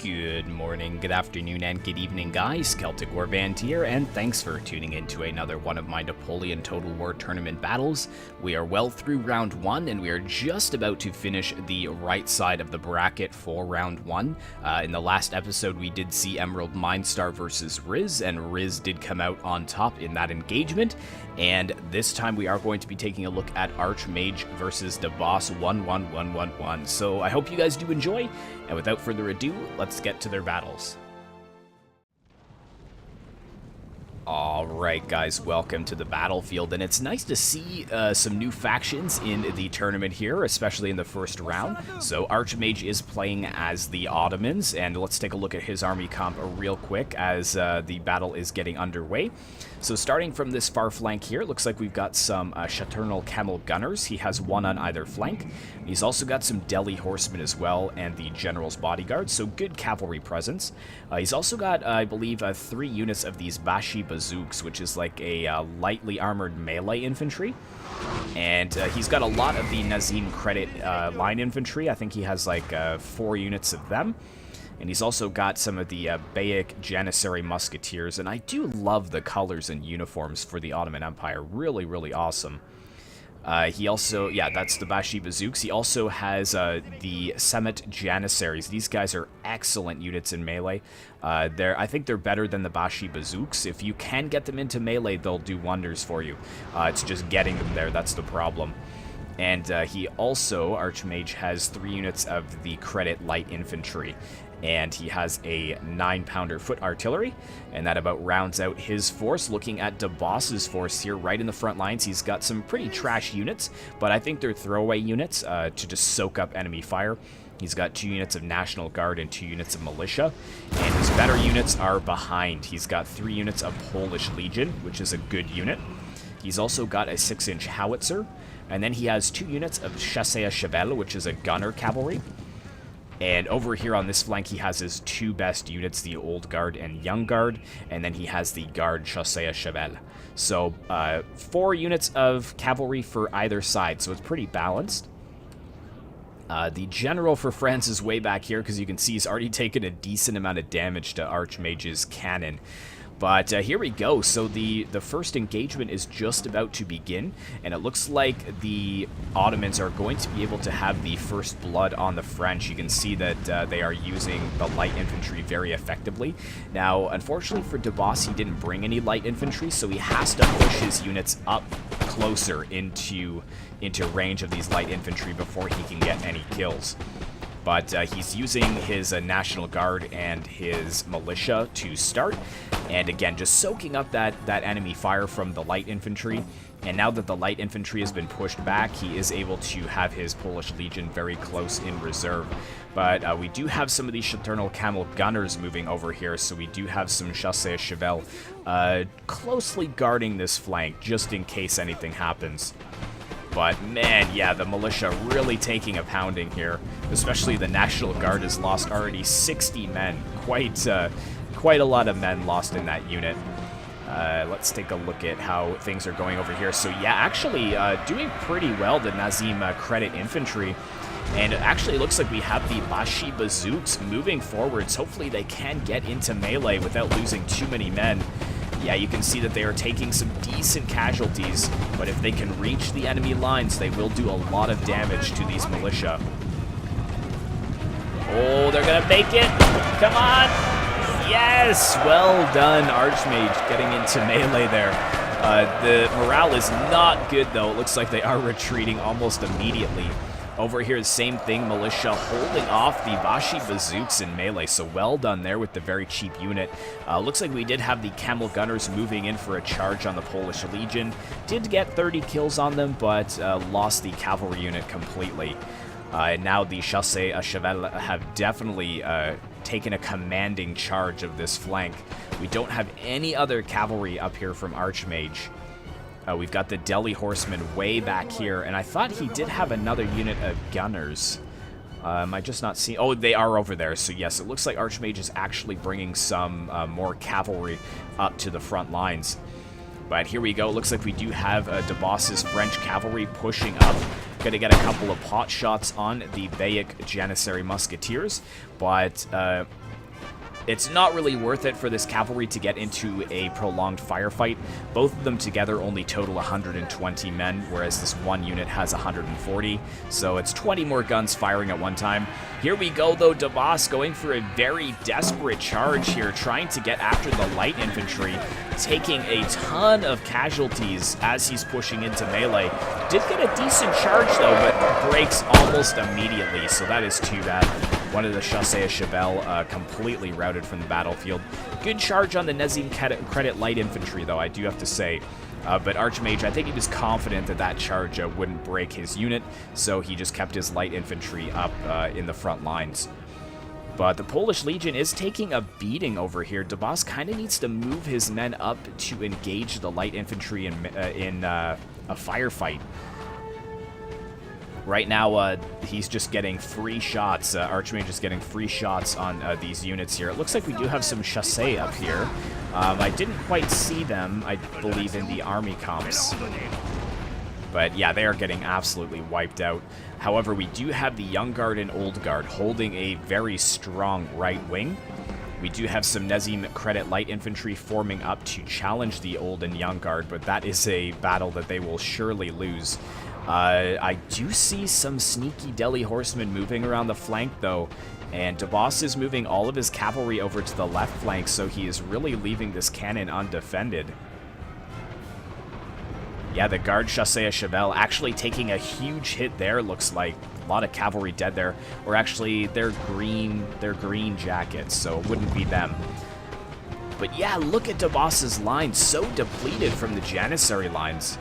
Good morning, good afternoon, and good evening, guys. Celtic Warband here, and thanks for tuning in to another one of my Napoleon Total War tournament battles. We are well through round 1, and we are just about to finish the right side of the bracket for round 1. In the last episode, we did see Emerald Mindstar versus Riz, and Riz did come out on top in that engagement. And this time we are going to be taking a look at Archmage versus DABOSS11111. So I hope you guys do enjoy, and without further ado, let's get to their battles. Alright guys, welcome to the battlefield, and it's nice to see some new factions in the tournament here, especially in the first round. So Archmage is playing as the Ottomans, and let's take a look at his army comp real quick as the battle is getting underway. So starting from this far flank here, it looks like we've got some Shaternal Camel Gunners. He has one on either flank. He's also got some Delhi Horsemen as well, and the General's Bodyguard, so good cavalry presence. He's also got, I believe, 3 units of these Bashi Bazooks, which is like a lightly armored melee infantry. And he's got a lot of the Nazim Credit line infantry. I think he has like 4 units of them. And he's also got some of the Bayek Janissary Musketeers, and I do love the colors and uniforms for the Ottoman Empire. Really, really awesome. He also, yeah, that's the Bashi Bazooks. He also has the Semet Janissaries. These guys are excellent units in melee. I think they're better than the Bashi Bazooks. If you can get them into melee, they'll do wonders for you. It's just getting them there, that's the problem. And he also, Archmage, has 3 units of the Credit Light Infantry. And he has a 9-pounder foot artillery, and that about rounds out his force. Looking at DABOSS's force here, right in the front lines, he's got some pretty trash units, but I think they're throwaway units to just soak up enemy fire. He's got 2 units of National Guard and 2 units of Militia, and his better units are behind. He's got 3 units of Polish Legion, which is a good unit. He's also got a 6-inch howitzer, and then he has 2 units of Chassé à Cheval, which is a gunner cavalry. And over here on this flank, he has his 2 best units, the Old Guard and Young Guard, and then he has the Guard Chassé à Cheval. So 4 units of cavalry for either side, so it's pretty balanced. The general for France is way back here, because you can see he's already taken a decent amount of damage to Archmage's cannon. But here we go. So the first engagement is just about to begin, and it looks like the Ottomans are going to be able to have the first blood on the French. You can see that they are using the light infantry very effectively. Now, unfortunately for DABOSS, he didn't bring any light infantry, so he has to push his units up closer into range of these light infantry before he can get any kills. But he's using his National Guard and his Militia to start. And again, just soaking up that enemy fire from the light infantry. And now that the light infantry has been pushed back, he is able to have his Polish Legion very close in reserve. But we do have some of these Shaternal Camel Gunners moving over here, so we do have some Chassé à Cheval closely guarding this flank, just in case anything happens. But man, yeah, the Militia really taking a pounding here. Especially the National Guard has lost already 60 men. Quite a lot of men lost in that unit. Let's take a look at how things are going over here. So yeah, actually doing pretty well, the Nazim Credit Infantry. And it actually looks like we have the Bashi Bazooks moving forwards. Hopefully they can get into melee without losing too many men. Yeah, you can see that they are taking some decent casualties, but if they can reach the enemy lines, they will do a lot of damage to these Militia. Oh, they're gonna make it! Come on! Yes! Well done, Archmage, getting into melee there. The morale is not good, though. It looks like they are retreating almost immediately. Over here, same thing, Militia holding off the Bashi Bazooks in melee, so well done there with the very cheap unit. Looks like we did have the Camel Gunners moving in for a charge on the Polish Legion. Did get 30 kills on them, but lost the cavalry unit completely. Now the Chassé à Cheval have definitely taken a commanding charge of this flank. We don't have any other cavalry up here from Archmage. We've got the Delhi Horsemen way back here, and I thought he did have another unit of gunners. Am I just not seeing? Oh, they are over there. So yes, it looks like Archmage is actually bringing some more cavalry up to the front lines. But here we go. Looks like we do have DABOSS's French cavalry pushing up. Going to get a couple of pot shots on the Bayek Janissary Musketeers. But It's not really worth it for this cavalry to get into a prolonged firefight. Both of them together only total 120 men, whereas this one unit has 140. So it's 20 more guns firing at one time. Here we go, though. DABOSS going for a very desperate charge here, trying to get after the light infantry, taking a ton of casualties as he's pushing into melee. Did get a decent charge, though, but breaks almost immediately, so that is too bad. One of the Chassé Chevelle completely routed from the battlefield. Good charge on the Nazim Credit Light Infantry, though, I do have to say. But Archmage, I think he was confident that that charge wouldn't break his unit, so he just kept his light infantry up in the front lines. But the Polish Legion is taking a beating over here. DABOSS kind of needs to move his men up to engage the light infantry in a firefight. Right now, he's just getting free shots. Archmage is getting free shots on these units here. It looks like we do have some chassé up here. I didn't quite see them, I believe, in the army comps. But yeah, they are getting absolutely wiped out. However, we do have the Young Guard and Old Guard holding a very strong right wing. We do have some Nazim Credit Light Infantry forming up to challenge the Old and Young Guard, but that is a battle that they will surely lose. I do see some sneaky Delhi horsemen moving around the flank, though, and DABOSS is moving all of his cavalry over to the left flank, so he is really leaving this cannon undefended. Yeah, the Guard Chassé Chevelle actually taking a huge hit there, looks like. A lot of cavalry dead there. Or actually, they're green jackets, so it wouldn't be them. But yeah, look at DABOSS's lines, so depleted from the Janissary lines.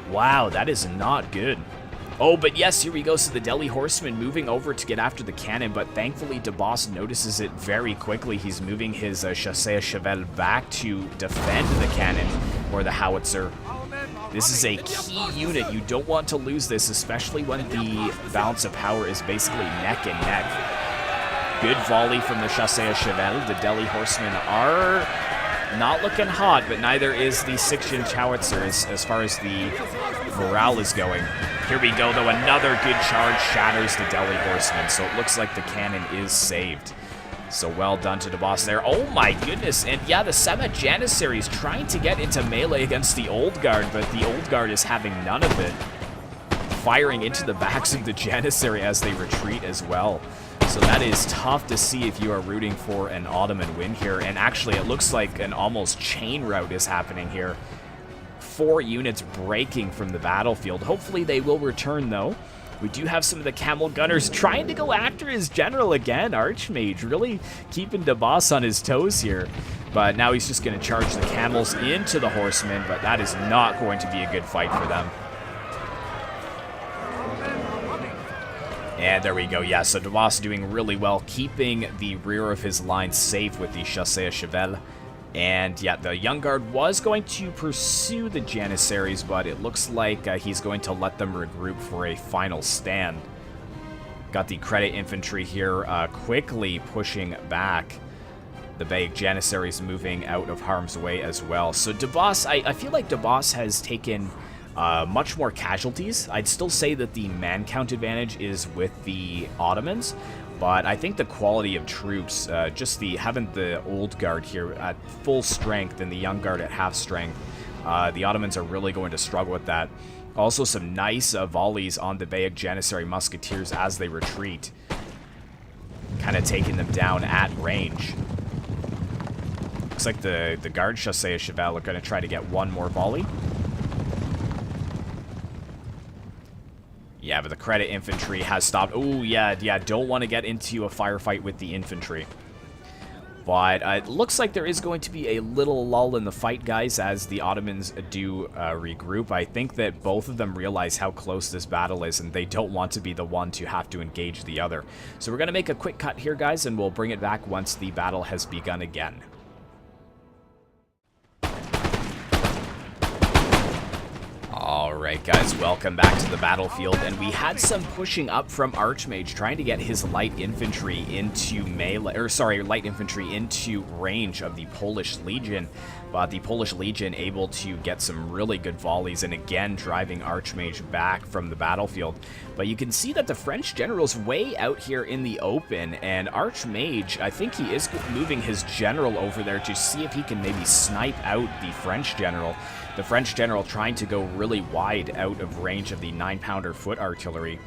Wow, that is not good. Oh, but yes, here we go. So the Delhi Horseman moving over to get after the cannon, but thankfully DABOSS notices it very quickly. He's moving his Chassé Chevelle back to defend the cannon, or the howitzer. This is a key unit. You don't want to lose this, especially when the balance of power is basically neck and neck. Good volley from the Chassé Chevelle. The Delhi Horsemen are not looking hot, but neither is the 6-inch howitzer as far as the morale is going. Here we go, though. Another good charge shatters the Delhi Horsemen, so it looks like the cannon is saved. So well done to DABOSS there. Oh my goodness, and yeah, the Sema Janissary is trying to get into melee against the Old Guard, but the Old Guard is having none of it. Firing into the backs of the Janissary as they retreat as well. So that is tough to see if you are rooting for an Ottoman win here. And actually, it looks like an almost chain rout is happening here. 4 units breaking from the battlefield. Hopefully they will return, though. We do have some of the Camel Gunners trying to go after his general again. Archmage really keeping DABOSS on his toes here. But now he's just going to charge the Camels into the Horsemen, but that is not going to be a good fight for them. And there we go, yeah, so DABOSS doing really well, keeping the rear of his line safe with the Chassé Chevelle. And yeah, the Young Guard was going to pursue the Janissaries, but it looks like he's going to let them regroup for a final stand. Got the Credit Infantry here quickly pushing back. The Bayek Janissaries moving out of harm's way as well. So DABOSS, I feel like DABOSS has taken much more casualties. I'd still say that the man count advantage is with the Ottomans, but I think the quality of troops, just having the Old Guard here at full strength and the Young Guard at half strength, the Ottomans are really going to struggle with that. Also some nice volleys on the Bayek Janissary Musketeers as they retreat, kind of taking them down at range. Looks like the Guard Chassé Chevelle are going to try to get one more volley. Yeah, but the Credit Infantry has stopped. Oh, yeah, don't want to get into a firefight with the infantry. But it looks like there is going to be a little lull in the fight, guys, as the Ottomans do regroup. I think that both of them realize how close this battle is, and they don't want to be the one to have to engage the other. So we're going to make a quick cut here, guys, and we'll bring it back once the battle has begun again. Alright guys, welcome back to the battlefield, and we had some pushing up from Archmage, trying to get his light infantry into melee, or sorry, light infantry into range of the Polish Legion, but the Polish Legion able to get some really good volleys, and again driving Archmage back from the battlefield. But you can see that the French general's way out here in the open, and Archmage, I think he is moving his general over there to see if he can maybe snipe out the French general. The French general trying to go really wide out of range of the 9-pounder foot artillery.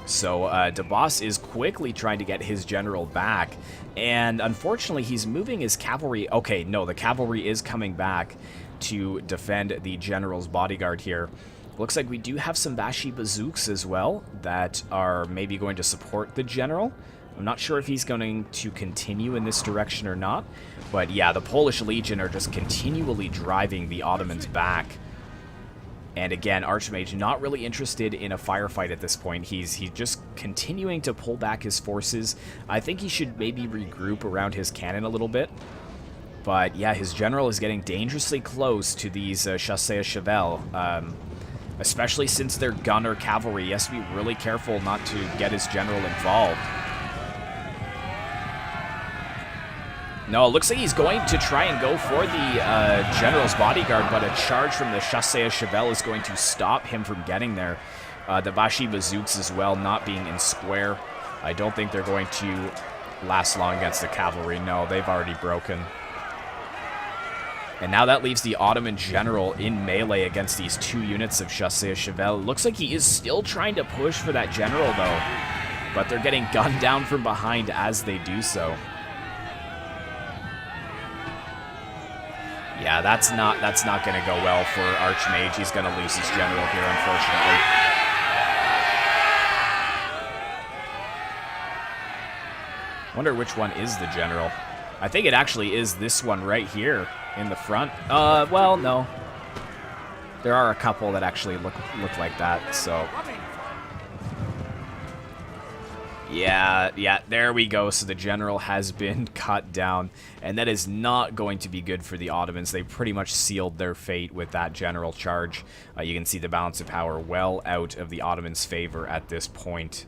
So DABOSS is quickly trying to get his general back, and unfortunately he's moving his cavalry. Okay, no, the cavalry is coming back to defend the general's bodyguard here. Looks like we do have some Bashi bazooks as well that are maybe going to support the general. I'm not sure if he's going to continue in this direction or not, but yeah, the Polish Legion are just continually driving the Ottomans back. And again, Archmage not really interested in a firefight at this point. He's just continuing to pull back his forces. I think he should maybe regroup around his cannon a little bit. But yeah, his general is getting dangerously close to these chasseurs à cheval, especially since they're gunner cavalry. He has to be really careful not to get his general involved. No, it looks like he's going to try and go for the general's bodyguard, but a charge from the chasseurs à cheval is going to stop him from getting there. The Bashi bazooks as well, not being in square. I don't think they're going to last long against the cavalry. No, they've already broken. And now that leaves the Ottoman general in melee against these two units of chasseurs à cheval. Looks like he is still trying to push for that general, though. But they're getting gunned down from behind as they do so. Yeah, that's not going to go well for Archmage. He's going to lose his general here, unfortunately. Wonder which one is the general. I think it actually is this one right here in the front. Well, no. There are a couple that actually look like that, so... Yeah, there we go. So the general has been cut down, and that is not going to be good for the Ottomans. They pretty much sealed their fate with that general charge. You can see the balance of power well out of the Ottomans' favor at this point.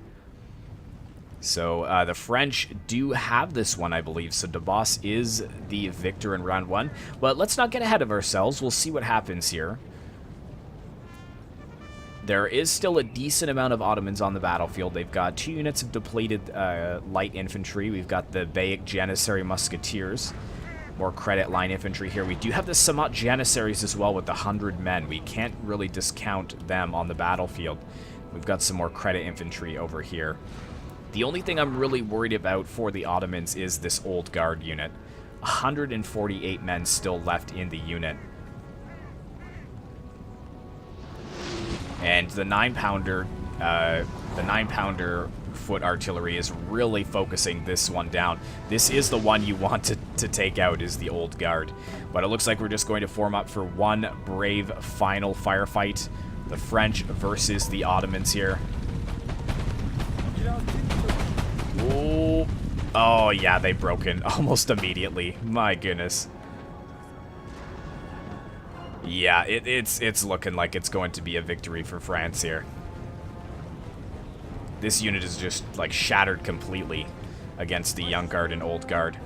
So the French do have this one, I believe. So DABOSS is the victor in round one. But let's not get ahead of ourselves. We'll see what happens here. There is still a decent amount of Ottomans on the battlefield. They've got 2 units of depleted light infantry. We've got the Bayek Janissary Musketeers. More credit line infantry here. We do have the Samat Janissaries as well with the 100 men. We can't really discount them on the battlefield. We've got some more credit infantry over here. The only thing I'm really worried about for the Ottomans is this Old Guard unit. 148 men still left in the unit. And the 9-pounder foot artillery is really focusing this one down. This is the one you want to take out, is the Old Guard. But it looks like we're just going to form up for one brave final firefight. The French versus the Ottomans here. Ooh. Oh, yeah, they broke in almost immediately. My goodness. Yeah, it's looking like it's going to be a victory for France here. This unit is just, like, shattered completely against the Young Guard and Old Guard.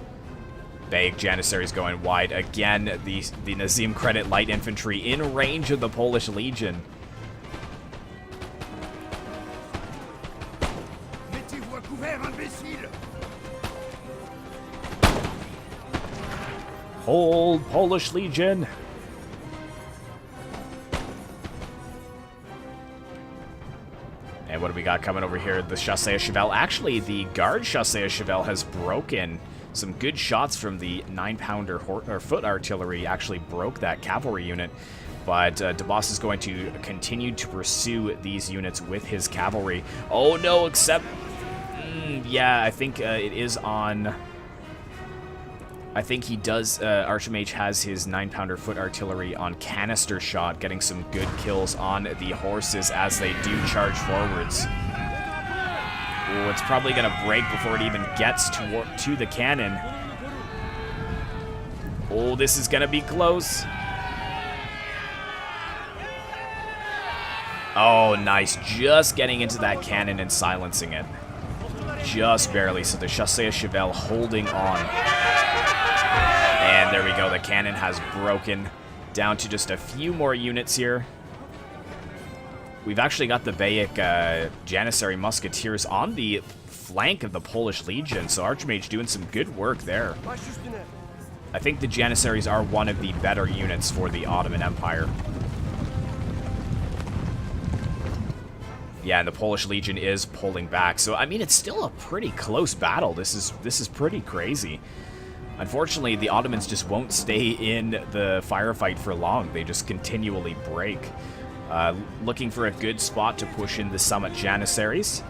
Bayek Janissaries going wide. Again, the Nazim Credit Light Infantry in range of the Polish Legion. Hold, Polish Legion! And what do we got coming over here? The chasseurs à cheval. Actually, the Guard chasseurs à cheval has broken. Some good shots from the 9-pounder foot artillery actually broke that cavalry unit. But DABOSS is going to continue to pursue these units with his cavalry. Oh no, except... yeah, I think it is on... I think he does, Archmage has his 9-pounder foot artillery on canister shot, getting some good kills on the horses as they do charge forwards. Ooh, it's probably going to break before it even gets to the cannon. Oh, this is going to be close. Oh, nice. Just getting into that cannon and silencing it. Just barely. So the Chassé Chevelle holding on. And there we go. The cannon has broken down to just a few more units here. We've actually got the Bayek Janissary Musketeers on the flank of the Polish Legion, so Archmage doing some good work there. I think the Janissaries are one of the better units for the Ottoman Empire. Yeah, and the Polish Legion is pulling back, so I mean it's still a pretty close battle. This is pretty crazy. Unfortunately, the Ottomans just won't stay in the firefight for long. They just continually break. Looking for a good spot to push in the Summit Janissaries.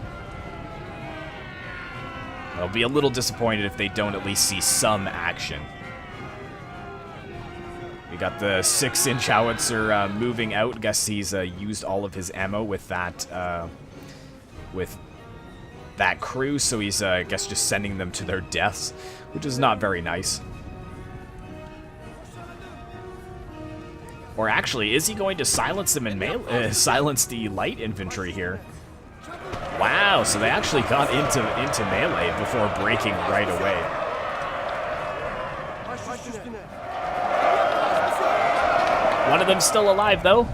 I'll be a little disappointed if they don't at least see some action. We got the 6-inch howitzer moving out. Guess he's used all of his ammo with that crew, so he's I guess just sending them to their deaths, which is not very nice. Or actually, is he going to silence them and silence the light infantry here? Wow, so they actually got into melee before breaking right away. One of them's still alive, though.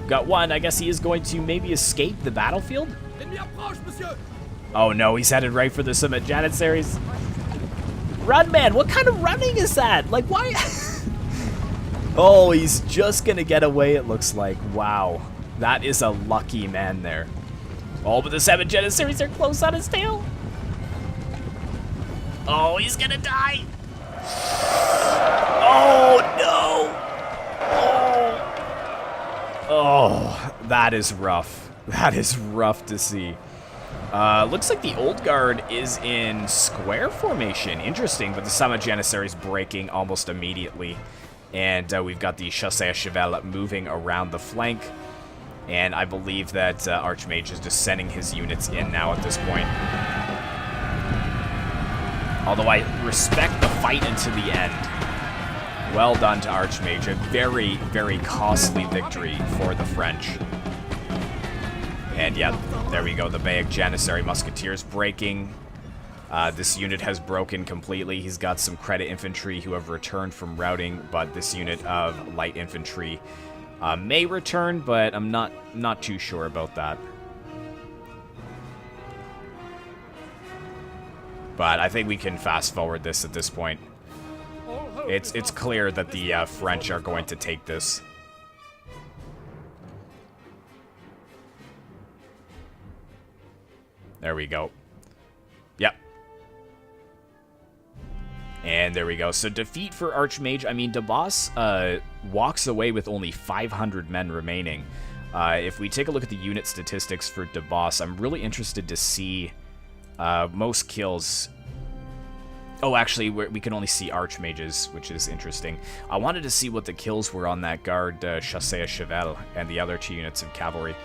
Got one. I guess he is going to maybe escape the battlefield. Oh no, he's headed right for the Summit Janissaries. Run, man! What kind of running is that? Like, why? Oh, he's just gonna get away, it looks like. Wow. That is a lucky man there. Oh, but the 7 Janissaries are close on his tail. Oh, he's gonna die. Oh, no. Oh, that is rough. That is rough to see. Looks like the Old Guard is in square formation. Interesting, but the Summit Janissaries breaking almost immediately. And we've got the Chassé Chevelle moving around the flank. And I believe that Archmage is just sending his units in now at this point. Although I respect the fight into the end. Well done to Archmage. A very, very costly victory for the French. And yeah, there we go. The Bayek Janissary Musketeers breaking. This unit has broken completely. He's got some credit infantry who have returned from routing, but this unit of light infantry may return, but I'm not too sure about that. But I think we can fast forward this at this point. It's clear that the French are going to take this. There we go. Yep. And there we go. So defeat for Archmage. I mean, DABOSS walks away with only 500 men remaining. If we take a look at the unit statistics for DABOSS, I'm really interested to see most kills. Oh, actually, we can only see Archmages, which is interesting. I wanted to see what the kills were on that guard, Chassé Chevelle, and the other 2 units of cavalry.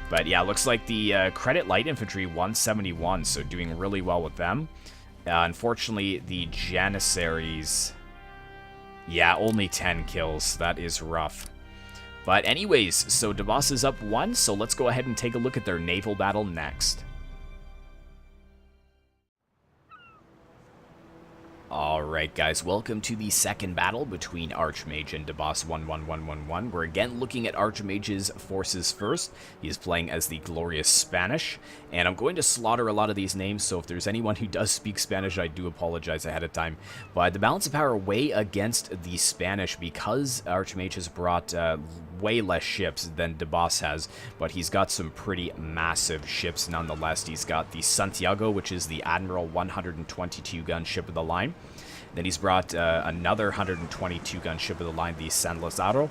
But yeah, looks like the credit light infantry 171, so doing really well with them. Unfortunately, the Janissaries, yeah, only 10 kills. That is rough. But anyways, so DABOSS is up 1, so let's go ahead and take a look at their naval battle next. Alright guys, welcome to the second battle between Archmage and DABOSS11111. We're again looking at Archmage's forces first. He is playing as the Glorious Spanish, and I'm going to slaughter a lot of these names, so if there's anyone who does speak Spanish, I do apologize ahead of time. But the balance of power way against the Spanish, because Archmage has brought way less ships than DABOSS has, but he's got some pretty massive ships nonetheless. He's got the Santiago, which is the Admiral 122-gun ship of the line. Then he's brought another 122-gun ship of the line, the San Lazaro.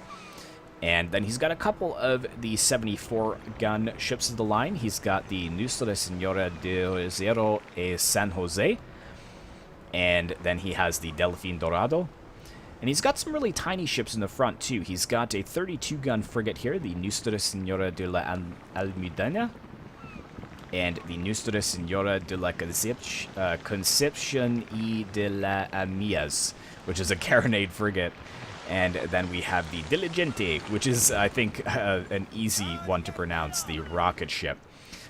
And then he's got a couple of the 74-gun ships of the line. He's got the Nuestra Señora de Zero e San Jose. And then he has the Delfín Dorado. And he's got some really tiny ships in the front, too. He's got a 32-gun frigate here, the Nuestra Señora de la Almudena. And the Nuestra Señora de la Concepción y de la Amias, which is a carronade frigate. And then we have the Diligente, which is, I think, an easy one to pronounce, the rocket ship.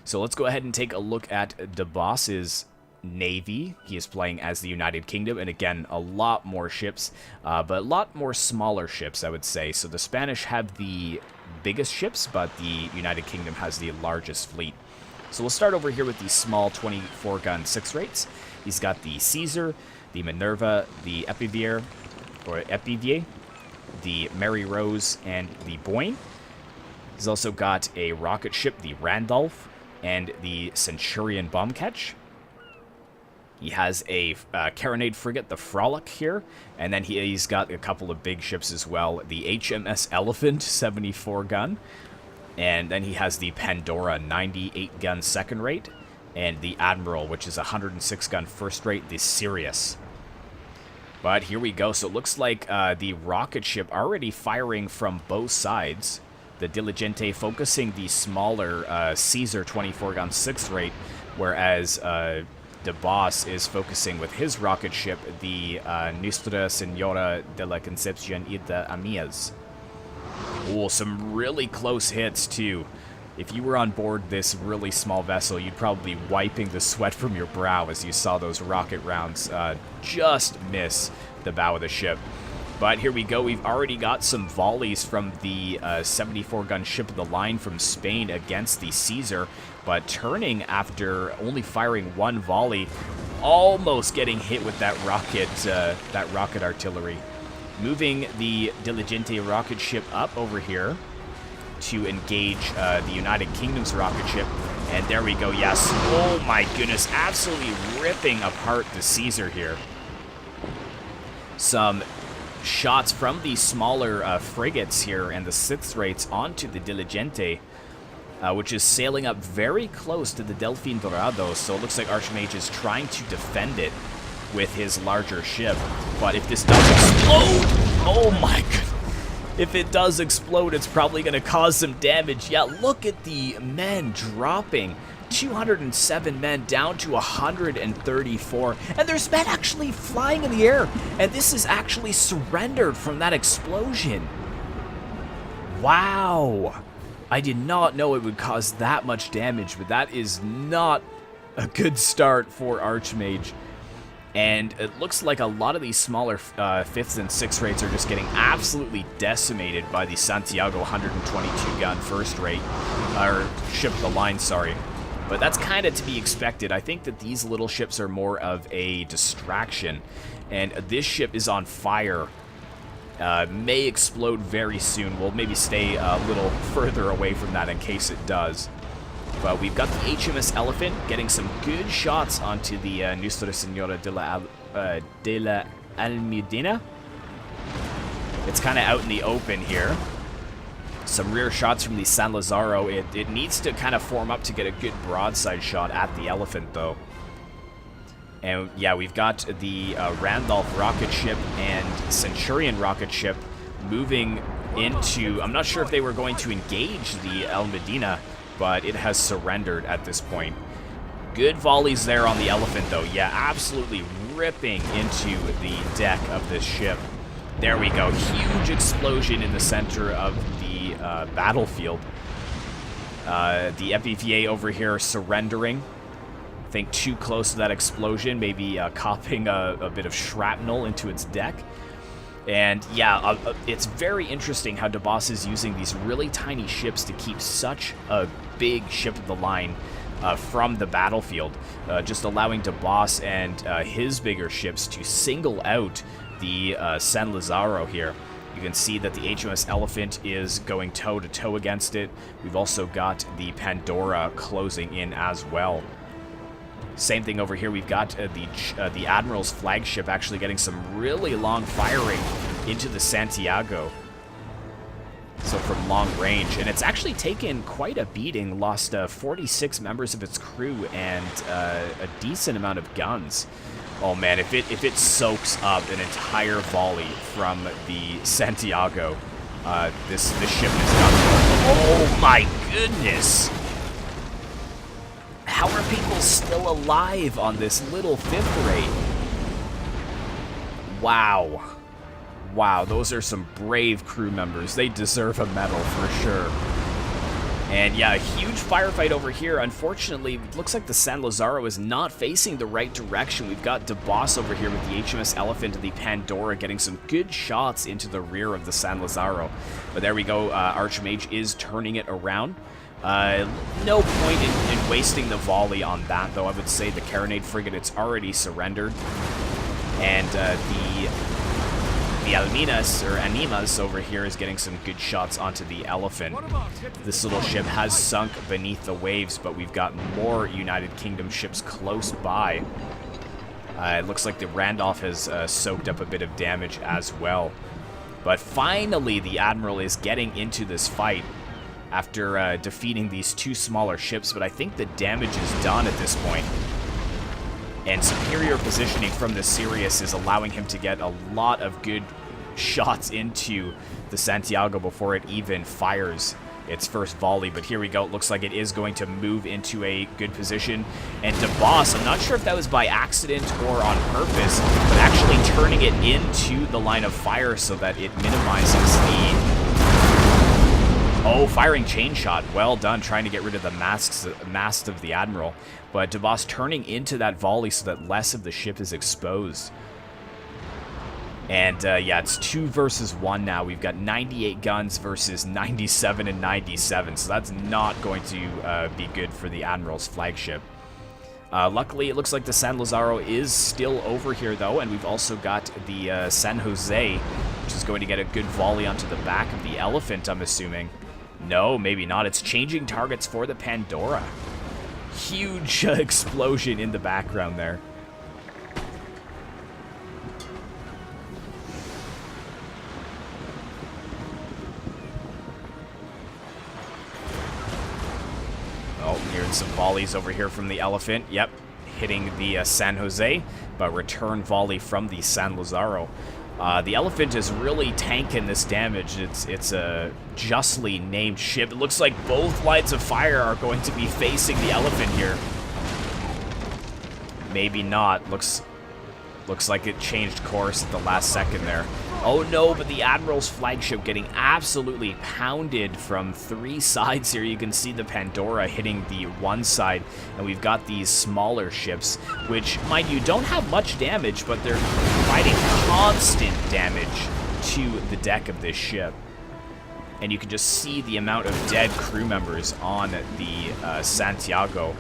So let's go ahead and take a look at DABOSS's navy. He is playing as the United Kingdom, and again, a lot more ships, but a lot more smaller ships, I would say. So the Spanish have the biggest ships, but the United Kingdom has the largest fleet. So we'll start over here with the small 24-gun 6 rates. He's got the Caesar, the Minerva, the Epivier, the Mary Rose, and the Boyne. He's also got a rocket ship, the Randolph, and the Centurion bomb catch. He has a carronade frigate, the Frolic, here, and then he's got a couple of big ships as well. The HMS Elephant, 74-gun, and then he has the Pandora, 98-gun second rate, and the Admiral, which is 106-gun first rate, the Sirius. But here we go. So it looks like the rocket ship already firing from both sides. The Diligente focusing the smaller Caesar 24-gun 6th rate, whereas DABOSS is focusing with his rocket ship, the Nuestra Senora de la Concepcion y de Amias. Oh, some really close hits, too. If you were on board this really small vessel, you'd probably be wiping the sweat from your brow as you saw those rocket rounds just miss the bow of the ship. But here we go. We've already got some volleys from the 74-gun ship of the line from Spain against the Caesar, but turning after only firing one volley, almost getting hit with that rocket artillery. Moving the Diligente rocket ship up over here to engage the United Kingdom's rocket ship. And there we go, yes. Oh my goodness, absolutely ripping apart the Caesar here. Some shots from the smaller frigates here and the 6th rates onto the Diligente, which is sailing up very close to the Delfín Dorado, so it looks like Archmage is trying to defend it with his larger ship. But if this does explode, oh my goodness. If it does explode, it's probably going to cause some damage. Yeah, look at the men dropping. 207 men down to 134. And there's men actually flying in the air. And this is actually surrendered from that explosion. Wow. I did not know it would cause that much damage, but that is not a good start for Archmage. And it looks like a lot of these smaller 5th and 6th rates are just getting absolutely decimated by the Santiago 122-gun first rate, or ship of the line, sorry. But that's kind of to be expected. I think that these little ships are more of a distraction, and this ship is on fire. May explode very soon. We'll maybe stay a little further away from that in case it does. But we've got the HMS Elephant getting some good shots onto the Nuestra Senora de la Almudena. It's kind of out in the open here. Some rear shots from the San Lazaro. It needs to kind of form up to get a good broadside shot at the Elephant, though. And yeah, we've got the Randolph rocket ship and Centurion rocket ship moving into... I'm not sure if they were going to engage the Almudena, but it has surrendered at this point. Good volleys there on the Elephant, though. Yeah, absolutely ripping into the deck of this ship. There we go. Huge explosion in the center of the battlefield. The FEVA over here surrendering. I think too close to that explosion, maybe copping a bit of shrapnel into its deck. And yeah, it's very interesting how DABOSS is using these really tiny ships to keep such a big ship of the line from the battlefield, just allowing DABOSS and his bigger ships to single out the San Lazaro here. You can see that the HMS Elephant is going toe-to-toe against it. We've also got the Pandora closing in as well. Same thing over here. We've got the Admiral's flagship actually getting some really long firing into the Santiago. So from long range. And it's actually taken quite a beating. Lost 46 members of its crew and a decent amount of guns. Oh man, if it soaks up an entire volley from the Santiago, this ship is done. Oh my goodness! How are people still alive on this little 5th rate? Wow. Wow, those are some brave crew members. They deserve a medal for sure. And yeah, a huge firefight over here. Unfortunately, it looks like the San Lazaro is not facing the right direction. We've got DABOSS over here with the HMS Elephant and the Pandora getting some good shots into the rear of the San Lazaro. But there we go, Archmage is turning it around. No point in wasting the volley on that, though. I would say the Carronade frigate, it's already surrendered. And the Alminas, or Animas, over here is getting some good shots onto the Elephant. This little ship has sunk beneath the waves, but we've got more United Kingdom ships close by. It looks like the Randolph has soaked up a bit of damage as well. But finally, the Admiral is getting into this fight after defeating these two smaller ships, but I think the damage is done at this point. And superior positioning from the Sirius is allowing him to get a lot of good shots into the Santiago before it even fires its first volley. But here we go. It looks like it is going to move into a good position. And DABOSS, I'm not sure if that was by accident or on purpose, but actually turning it into the line of fire so that it minimizes the... Oh, firing chain shot. Well done, trying to get rid of the mast of the Admiral. But DABOSS turning into that volley so that less of the ship is exposed. And yeah, it's 2 versus 1 now. We've got 98 guns versus 97 and 97. So that's not going to be good for the Admiral's flagship. Luckily, it looks like the San Lazaro is still over here, though. And we've also got the San Jose, which is going to get a good volley onto the back of the Elephant, I'm assuming. No, maybe not. It's changing targets for the Pandora. Huge explosion in the background there. Oh, hearing some volleys over here from the Elephant. Yep, hitting the San Jose, but return volley from the San Lazaro. The Elephant is really tanking this damage. It's a justly named ship. It looks like both lines of fire are going to be facing the Elephant here. Maybe not. Looks like it changed course at the last second there. Oh no, but the Admiral's flagship getting absolutely pounded from 3 sides here. You can see the Pandora hitting the one side, and we've got these smaller ships, which, mind you, don't have much damage, but they're providing constant damage to the deck of this ship. And you can just see the amount of dead crew members on the Santiago.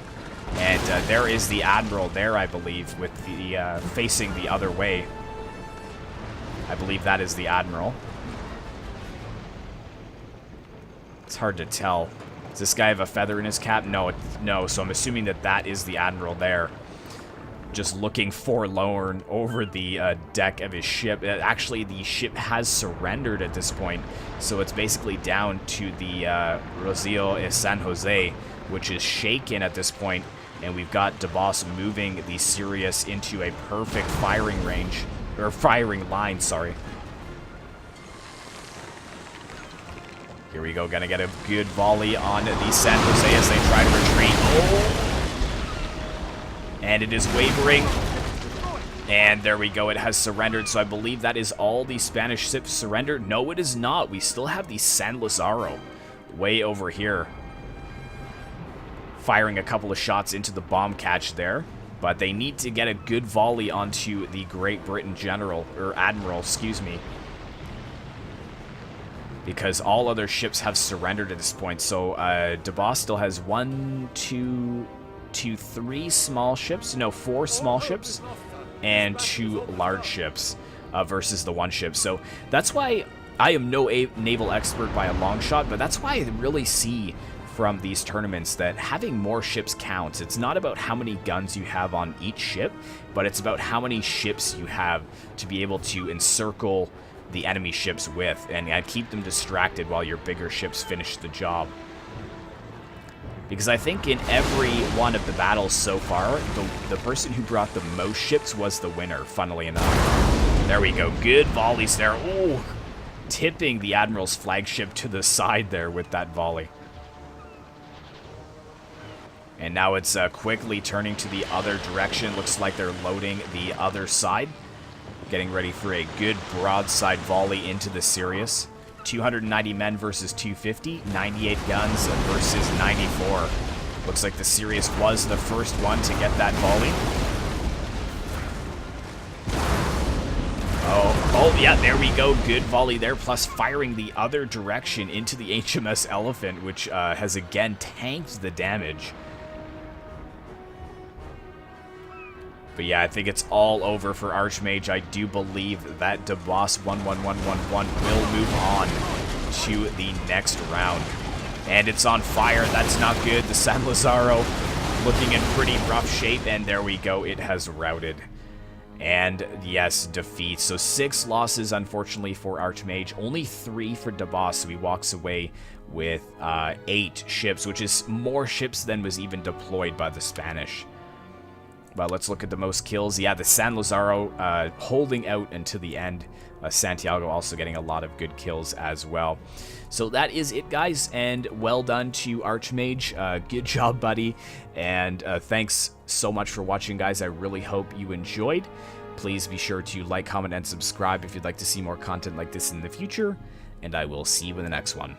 And there is the Admiral there, I believe, with the facing the other way. I believe that is the Admiral. It's hard to tell. Does this guy have a feather in his cap? No, so I'm assuming that that is the Admiral there. Just looking forlorn over the deck of his ship. Actually, the ship has surrendered at this point, so it's basically down to the Rocio y San Jose, which is shaken at this point, and we've got DABOSS moving the Sirius into a perfect firing range. Or firing line, sorry. Here we go, gonna get a good volley on the San Jose as they try to retreat. Oh! And it is wavering. And there we go, it has surrendered. So I believe that is all the Spanish ships surrendered. No, it is not. We still have the San Lazaro way over here, firing a couple of shots into the bomb catch there. But they need to get a good volley onto the Great Britain General, or Admiral, excuse me. Because all other ships have surrendered at this point. So DABOSS still has 3 small ships. No, 4 small ships and 2 large ships versus the 1 ship. So that's why I am no naval expert by a long shot, but that's why I really see from these tournaments that having more ships counts. It's not about how many guns you have on each ship, but it's about how many ships you have to be able to encircle the enemy ships with and keep them distracted while your bigger ships finish the job. Because I think in every one of the battles so far, the person who brought the most ships was the winner, funnily enough. There we go, good volleys there. Ooh, tipping the Admiral's flagship to the side there with that volley. And now it's quickly turning to the other direction. Looks like they're loading the other side. getting ready for a good broadside volley into the Sirius. 290 men versus 250, 98 guns versus 94. Looks like the Sirius was the first one to get that volley. Oh, yeah, there we go. Good volley there, plus firing the other direction into the HMS Elephant, which has again tanked the damage. But yeah, I think it's all over for Archmage. I do believe that DABOSS11111 will move on to the next round. And it's on fire. That's not good. The San Lazaro looking in pretty rough shape. And there we go. It has routed. And yes, defeat. So 6 losses, unfortunately, for Archmage. Only 3 for DABOSS. So he walks away with 8 ships, which is more ships than was even deployed by the Spanish. But let's look at the most kills. Yeah, the San Lazaro holding out until the end. Santiago also getting a lot of good kills as well. So that is it, guys, and well done to Archmage. Good job, buddy, and thanks so much for watching, guys. I really hope you enjoyed. Please be sure to like, comment, and subscribe if you'd like to see more content like this in the future, and I will see you in the next one.